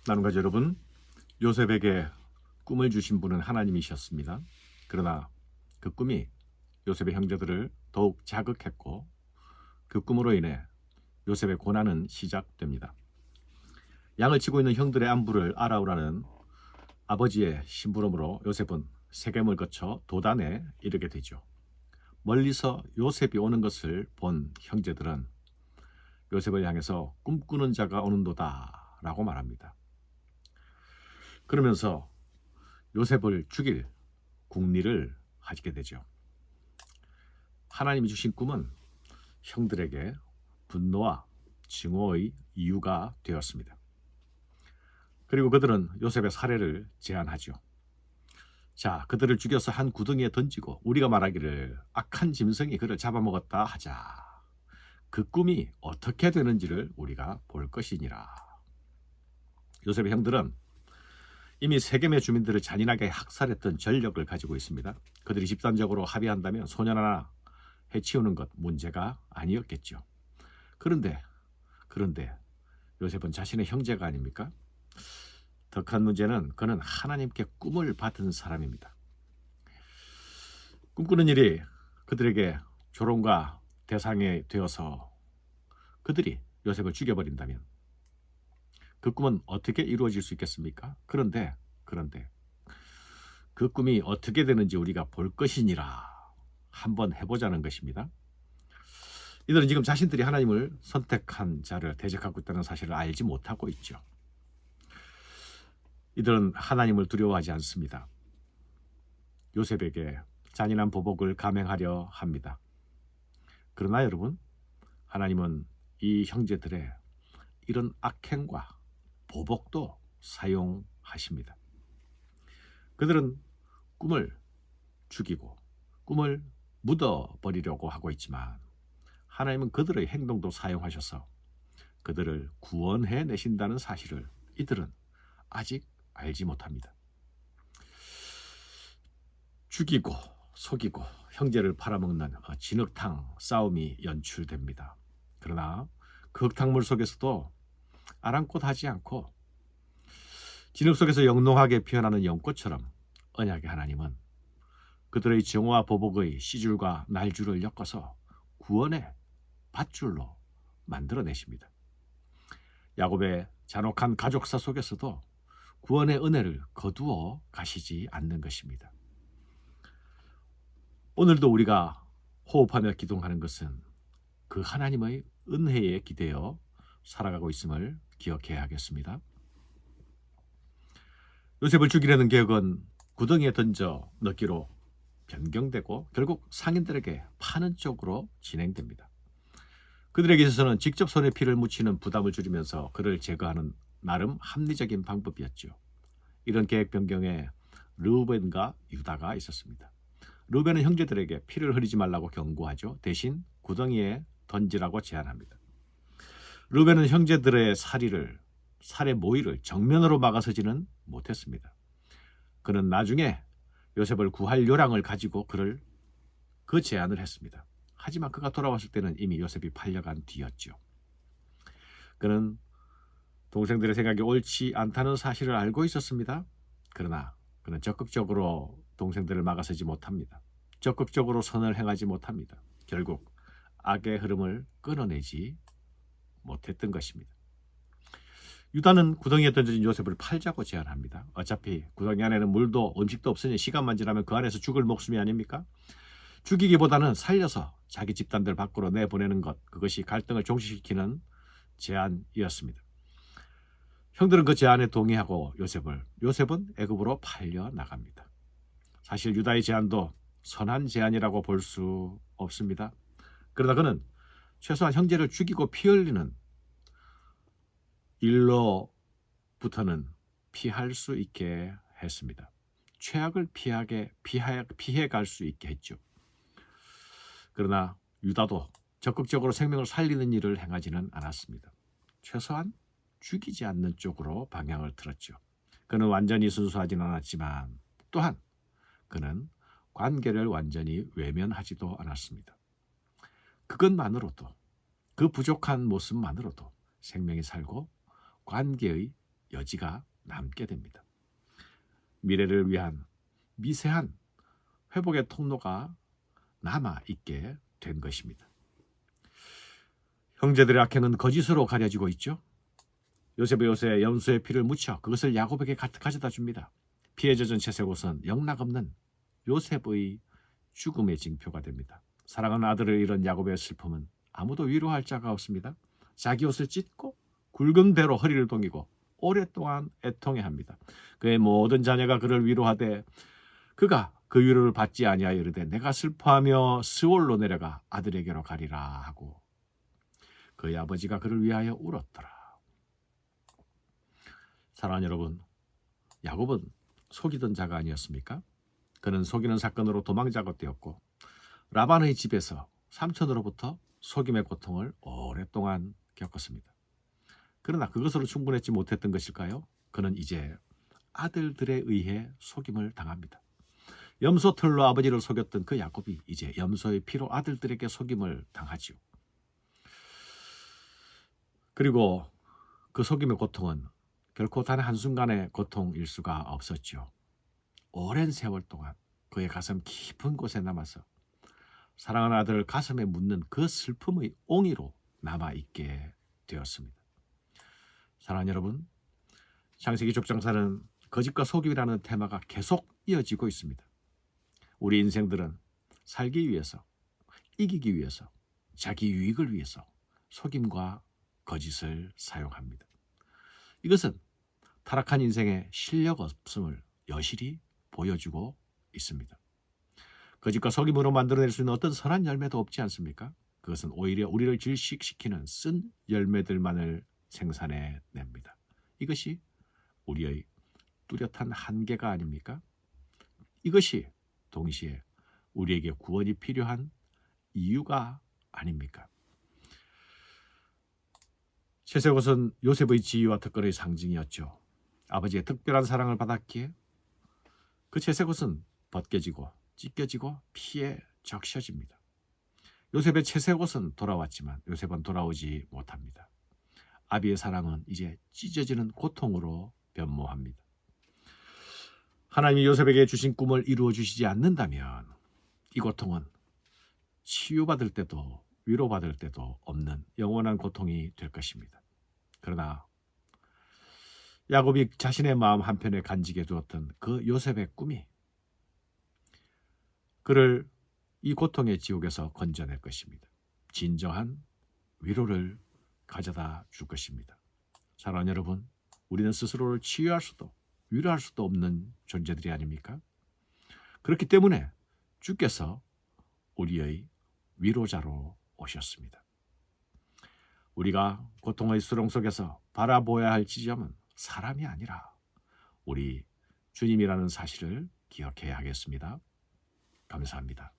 나눔가족 여러분, 요셉에게 꿈을 주신 분은 하나님이셨습니다. 그러나 그 꿈이 요셉의 형제들을 더욱 자극했고 그 꿈으로 인해 요셉의 고난은 시작됩니다. 양을 치고 있는 형들의 안부를 알아오라는 아버지의 심부름으로 요셉은 세겜을 거쳐 도단에 이르게 되죠. 멀리서 요셉이 오는 것을 본 형제들은 요셉을 향해서 꿈꾸는 자가 오는도다 라고 말합니다. 그러면서 요셉을 죽일 궁리를 하게 되죠. 하나님이 주신 꿈은 형들에게 분노와 증오의 이유가 되었습니다. 그리고 그들은 요셉의 살해를 제안하죠. 자, 그들을 죽여서 한 구덩이에 던지고 우리가 말하기를 악한 짐승이 그를 잡아먹었다 하자. 그 꿈이 어떻게 되는지를 우리가 볼 것이니라. 요셉의 형들은 이미 세겜의 주민들을 잔인하게 학살했던 전력을 가지고 있습니다. 그들이 집단적으로 합의한다면 소년 하나 해치우는 것 문제가 아니었겠죠. 그런데 요셉은 자신의 형제가 아닙니까? 더 큰 문제는 그는 하나님께 꿈을 받은 사람입니다. 꿈꾸는 일이 그들에게 조롱과 대상이 되어서 그들이 요셉을 죽여버린다면 그 꿈은 어떻게 이루어질 수 있겠습니까? 그런데 그 꿈이 어떻게 되는지 우리가 볼 것이니라 한번 해보자는 것입니다. 이들은 지금 자신들이 하나님을 선택한 자를 대적하고 있다는 사실을 알지 못하고 있죠. 이들은 하나님을 두려워하지 않습니다. 요셉에게 잔인한 보복을 감행하려 합니다. 그러나 여러분, 하나님은 이 형제들의 이런 악행과 보복도 사용하십니다. 그들은 꿈을 죽이고 꿈을 묻어버리려고 하고 있지만 하나님은 그들의 행동도 사용하셔서 그들을 구원해 내신다는 사실을 이들은 아직 알지 못합니다. 죽이고 속이고 형제를 팔아먹는 진흙탕 싸움이 연출됩니다. 그러나 그 흙탕물 속에서도 아랑곳하지 않고 진흙 속에서 영롱하게 피어나는 연꽃처럼 언약의 하나님은 그들의 정오와 보복의 씨줄과 날줄을 엮어서 구원의 밧줄로 만들어내십니다. 야곱의 잔혹한 가족사 속에서도 구원의 은혜를 거두어 가시지 않는 것입니다. 오늘도 우리가 호흡하며 기도하는 것은 그 하나님의 은혜에 기대어 살아가고 있음을 기억해야 하겠습니다. 요셉을 죽이려는 계획은 구덩이에 던져 넣기로 변경되고 결국 상인들에게 파는 쪽으로 진행됩니다. 그들에게 있어서는 직접 손에 피를 묻히는 부담을 줄이면서 그를 제거하는 나름 합리적인 방법이었죠. 이런 계획 변경에 르우벤과 유다가 있었습니다. 르우벤은 형제들에게 피를 흘리지 말라고 경고하죠. 대신 구덩이에 던지라고 제안합니다. 르우벤은 형제들의 살해 모의를 정면으로 막아서지는 못했습니다. 그는 나중에 요셉을 구할 요량을 가지고 그 제안을 했습니다. 하지만 그가 돌아왔을 때는 이미 요셉이 팔려간 뒤였죠. 그는 동생들의 생각이 옳지 않다는 사실을 알고 있었습니다. 그러나 그는 적극적으로 동생들을 막아서지 못합니다. 적극적으로 선을 행하지 못합니다. 결국 악의 흐름을 끊어내지 못했던 것입니다. 유다는 구덩이에 던져진 요셉을 팔자고 제안합니다. 어차피 구덩이 안에는 물도 음식도 없으니 시간만 지나면 그 안에서 죽을 목숨이 아닙니까? 죽이기보다는 살려서 자기 집단들 밖으로 내보내는 것, 그것이 갈등을 종식시키는 제안이었습니다. 형들은 그 제안에 동의하고 요셉은 애굽으로 팔려 나갑니다. 사실 유다의 제안도 선한 제안이라고 볼 수 없습니다. 그러나 그는 최소한 형제를 죽이고 피 흘리는 일로부터는 피할 수 있게 했습니다. 최악을 피해 갈 수 있게 했죠. 그러나 유다도 적극적으로 생명을 살리는 일을 행하지는 않았습니다. 최소한 죽이지 않는 쪽으로 방향을 틀었죠. 그는 완전히 순수하지는 않았지만 또한 그는 관계를 완전히 외면하지도 않았습니다. 그것만으로도, 그 부족한 모습만으로도 생명이 살고 관계의 여지가 남게 됩니다. 미래를 위한 미세한 회복의 통로가 남아있게 된 것입니다. 형제들의 악행은 거짓으로 가려지고 있죠. 요셉의 옷에 염소의 피를 묻혀 그것을 야곱에게 가져다 줍니다. 피에 젖은 채색옷은 영락없는 요셉의 죽음의 징표가 됩니다. 사랑하는 아들을 잃은 야곱의 슬픔은 아무도 위로할 자가 없습니다. 자기 옷을 찢고 굵은 배로 허리를 동이고 오랫동안 애통해합니다. 그의 모든 자녀가 그를 위로하되 그가 그 위로를 받지 아니하여 이르되 내가 슬퍼하며 스올로 내려가 아들에게로 가리라 하고 그의 아버지가 그를 위하여 울었더라. 사랑하는 여러분, 야곱은 속이던 자가 아니었습니까? 그는 속이는 사건으로 도망자가 되었고 라반의 집에서 삼촌으로부터 속임의 고통을 오랫동안 겪었습니다. 그러나 그것으로 충분했지 못했던 것일까요? 그는 이제 아들들에 의해 속임을 당합니다. 염소 털로 아버지를 속였던 그 야곱이 이제 염소의 피로 아들들에게 속임을 당하지요. 그리고 그 속임의 고통은 결코 단 한순간의 고통일 수가 없었죠. 오랜 세월 동안 그의 가슴 깊은 곳에 남아서 사랑하는 아들을 가슴에 묻는 그 슬픔의 옹이로 남아있게 되었습니다. 사랑하는 여러분, 창세기 족장사는 거짓과 속임이라는 테마가 계속 이어지고 있습니다. 우리 인생들은 살기 위해서, 이기기 위해서, 자기 유익을 위해서 속임과 거짓을 사용합니다. 이것은 타락한 인생의 실력 없음을 여실히 보여주고 있습니다. 거짓과 속임으로 만들어낼 수 있는 어떤 선한 열매도 없지 않습니까? 그것은 오히려 우리를 질식시키는 쓴 열매들만을 생산해냅니다. 이것이 우리의 뚜렷한 한계가 아닙니까? 이것이 동시에 우리에게 구원이 필요한 이유가 아닙니까? 채색옷은 요셉의 지위와 특권의 상징이었죠. 아버지의 특별한 사랑을 받았기에 그 채색옷은 벗겨지고 찢겨지고 피에 적셔집니다. 요셉의 채색옷은 돌아왔지만 요셉은 돌아오지 못합니다. 아비의 사랑은 이제 찢어지는 고통으로 변모합니다. 하나님이 요셉에게 주신 꿈을 이루어 주시지 않는다면 이 고통은 치유받을 때도 위로받을 때도 없는 영원한 고통이 될 것입니다. 그러나 야곱이 자신의 마음 한편에 간직해 두었던 그 요셉의 꿈이 그를 이 고통의 지옥에서 건져낼 것입니다. 진정한 위로를 가져다 줄 것입니다. 사랑하는 여러분, 우리는 스스로를 치유할 수도 위로할 수도 없는 존재들이 아닙니까? 그렇기 때문에 주께서 우리의 위로자로 오셨습니다. 우리가 고통의 수렁 속에서 바라보아야 할 지점은 사람이 아니라 우리 주님이라는 사실을 기억해야 하겠습니다. 감사합니다.